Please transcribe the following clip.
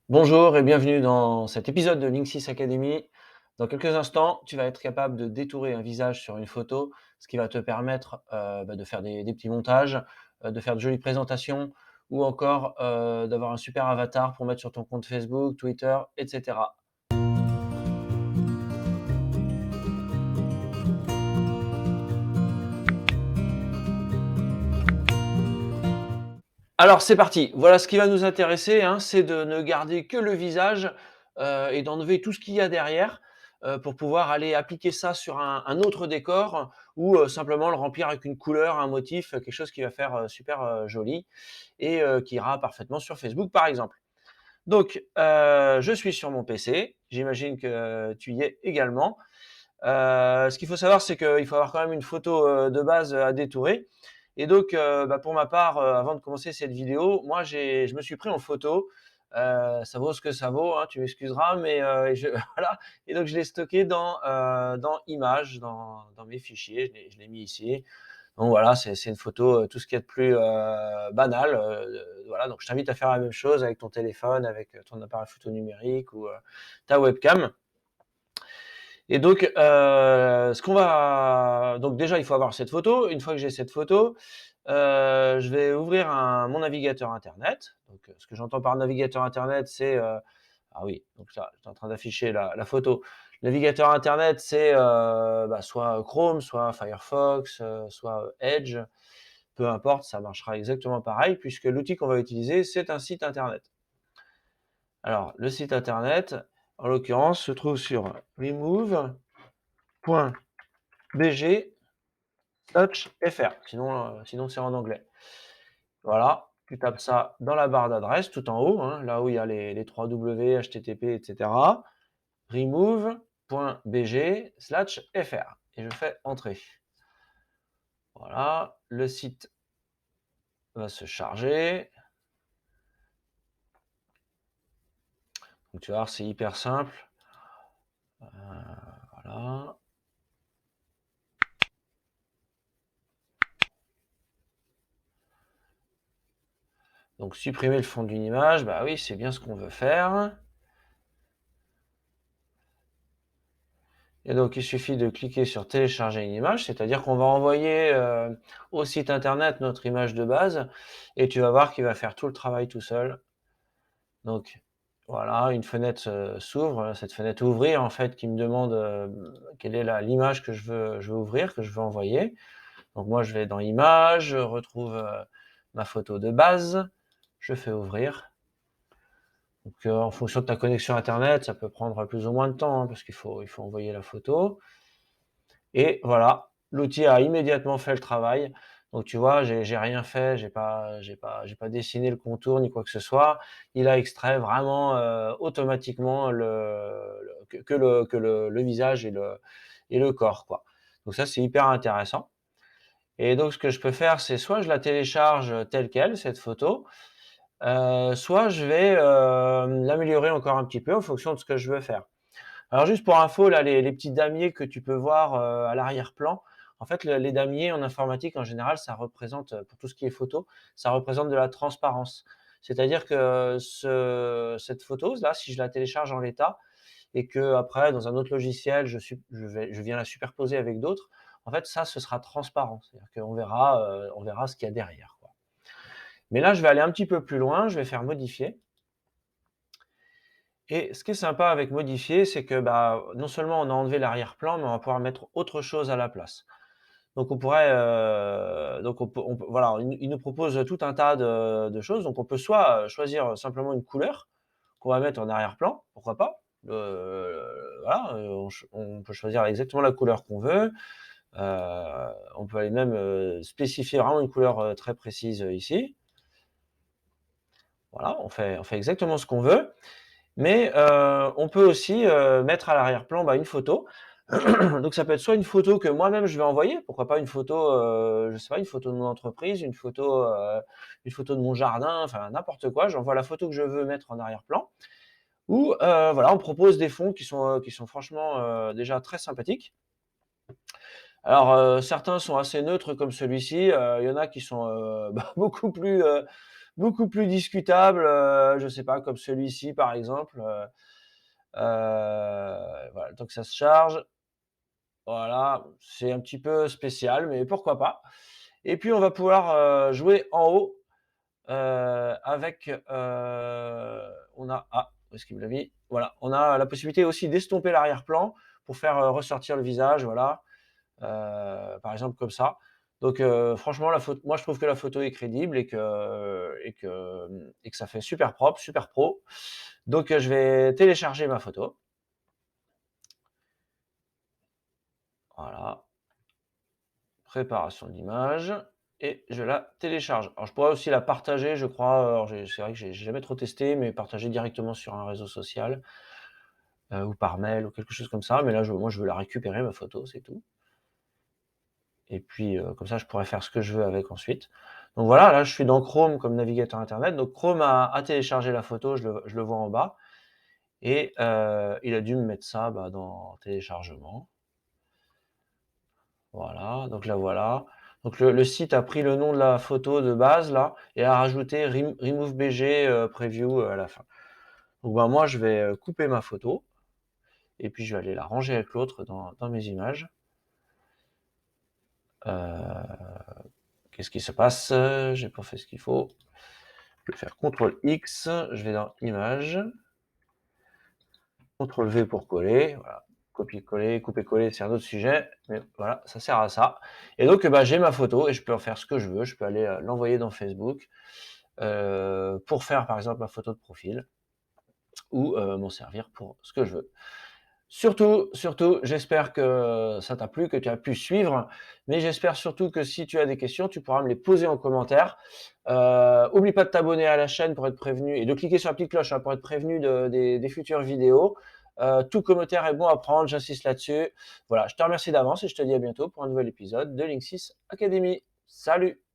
Bonjour et bienvenue dans cet épisode de Linksys Academy. Dans quelques instants, tu vas être capable de détourer un visage sur une photo, ce qui va te permettre de faire des petits montages, de faire de jolies présentations ou encore d'avoir un super avatar pour mettre sur ton compte Facebook, Twitter, etc. Alors c'est parti, voilà ce qui va nous intéresser, hein, c'est de ne garder que le visage, et d'enlever tout ce qu'il y a derrière, pour pouvoir aller appliquer ça sur un autre décor ou, simplement le remplir avec une couleur, un motif, quelque chose qui va faire, super, joli et qui ira parfaitement sur Facebook, par exemple. Donc, je suis sur mon PC, j'imagine que tu y es également. Ce qu'il faut savoir, c'est qu'il faut avoir quand même une photo, de base, à détourer et donc pour ma part, avant de commencer cette vidéo, moi je me suis pris en photo, ça vaut ce que ça vaut, hein, tu m'excuseras, mais je voilà et donc je l'ai stocké dans Images, dans mes fichiers, je l'ai mis ici. Donc voilà, c'est une photo, tout ce qu'il y a de plus, banal, voilà, donc je t'invite à faire la même chose avec ton téléphone, avec, ton appareil photo numérique ou, ta webcam. Et donc, ce qu'on va donc déjà, il faut avoir cette photo. Une fois que j'ai cette photo, je vais ouvrir mon navigateur internet. Donc, ce que j'entends par navigateur internet, c'est, ah oui, donc ça, tu es en train d'afficher la photo. Navigateur internet, c'est, soit Chrome, soit Firefox, soit Edge, peu importe, ça marchera exactement pareil puisque l'outil qu'on va utiliser, c'est un site internet. Alors, le site internet, en l'occurrence, se trouve sur remove.bg/fr, sinon c'est en anglais. Voilà, tu tapes ça dans la barre d'adresse tout en haut, hein, là où il y a les 3 W, HTTP et cetera. remove.bg/fr et je fais entrer. Voilà, le site va se charger. Donc tu vas voir, c'est hyper simple. Voilà. Donc supprimer le fond d'une image, bah oui, c'est bien ce qu'on veut faire. Et donc il suffit de cliquer sur télécharger une image, c'est-à-dire qu'on va envoyer, au site internet notre image de base et tu vas voir qu'il va faire tout le travail tout seul. Donc voilà, une fenêtre, s'ouvre, cette fenêtre ouvrir en fait qui me demande, quelle est la l'image que je veux ouvrir, que je veux envoyer. Donc moi je vais dans images, je retrouve, ma photo de base, je fais ouvrir. Donc, en fonction de ta connexion internet, ça peut prendre plus ou moins de temps, hein, parce qu'il faut envoyer la photo et voilà, l'outil a immédiatement fait le travail. Donc tu vois, j'ai rien fait, j'ai pas dessiné le contour ni quoi que ce soit. Il a extrait vraiment, automatiquement le visage et le corps, quoi. Donc ça, c'est hyper intéressant et donc ce que je peux faire, c'est soit je la télécharge, telle quelle, cette photo, soit je vais, l'améliorer encore un petit peu en fonction de ce que je veux faire. Alors juste pour info, là, les petits damiers que tu peux voir, à l'arrière-plan, en fait, les damiers en informatique, en général, ça représente, pour tout ce qui est photo, ça représente de la transparence. C'est-à-dire que cette photo-là, si je la télécharge en l'état et qu'après, dans un autre logiciel, je viens la superposer avec d'autres, en fait, ça, ce sera transparent. C'est-à-dire qu'on verra ce qu'il y a derrière, quoi. Mais là, je vais aller un petit peu plus loin, je vais faire modifier. Et ce qui est sympa avec modifier, c'est que, non seulement on a enlevé l'arrière-plan, mais on va pouvoir mettre autre chose à la place. Donc on pourrait, donc on peut voilà, il nous propose tout un tas de choses. Donc on peut soit, choisir simplement une couleur qu'on va mettre en arrière-plan, pourquoi pas? Voilà, on peut choisir exactement la couleur qu'on veut. On peut aller même, spécifier vraiment une couleur, très précise, ici. Voilà, on fait exactement ce qu'on veut. Mais, on peut aussi, mettre à l'arrière-plan, une photo. Donc ça peut être soit une photo que moi-même je vais envoyer, pourquoi pas une photo, je sais pas, une photo de mon entreprise, une photo de mon jardin, enfin n'importe quoi. J'envoie la photo que je veux mettre en arrière-plan ou, voilà, on propose des fonds qui sont franchement, déjà très sympathiques. Alors, certains sont assez neutres comme celui-ci, il y en a qui sont, beaucoup plus, beaucoup plus discutables, je sais pas, comme celui-ci par exemple, voilà, le temps que ça se charge. Voilà, c'est un petit peu spécial, mais pourquoi pas? Et puis on va pouvoir, jouer en haut, avec, on a où est-ce qu'il me l'a mis? Voilà, on a la possibilité aussi d'estomper l'arrière-plan pour faire, ressortir le visage, voilà, par exemple comme ça. Donc franchement la photo, moi je trouve que la photo est crédible et que ça fait super propre, super pro. Donc je vais télécharger ma photo. Voilà. Préparation de l'image et je la télécharge. Alors je pourrais aussi la partager, je crois, alors c'est vrai que j'ai jamais trop testé, mais partager directement sur un réseau social, ou par mail ou quelque chose comme ça, mais là moi je veux la récupérer ma photo, c'est tout et puis, comme ça je pourrais faire ce que je veux avec ensuite. Donc voilà, là je suis dans Chrome comme navigateur internet, donc Chrome a téléchargé la photo, je le vois en bas et il a dû me mettre ça, bah, dans téléchargement. Voilà, donc la voilà. Donc le site a pris le nom de la photo de base là et a rajouté remove BG, preview, à la fin. Donc bah, moi je vais, couper ma photo et puis je vais aller la ranger avec l'autre dans mes images. Qu'est-ce qui se passe? J'ai pas fait ce qu'il faut. Je vais faire CTRL X, je vais dans Images, CTRL V pour coller, voilà. Copier-coller, couper-coller, c'est un autre sujet, mais voilà, ça sert à ça. Et donc, bah, j'ai ma photo et je peux en faire ce que je veux. Je peux aller, l'envoyer dans Facebook, pour faire par exemple ma photo de profil ou, m'en servir pour ce que je veux. Surtout, j'espère que ça t'a plu, que tu as pu suivre, mais j'espère surtout que si tu as des questions, tu pourras me les poser en commentaire. Oublie pas de t'abonner à la chaîne pour être prévenu et de cliquer sur la petite cloche, hein, pour être prévenu des futures vidéos. Tout commentaire est bon à prendre, j'insiste là-dessus. Voilà, je te remercie d'avance et je te dis à bientôt pour un nouvel épisode de Linksys Academy. Salut!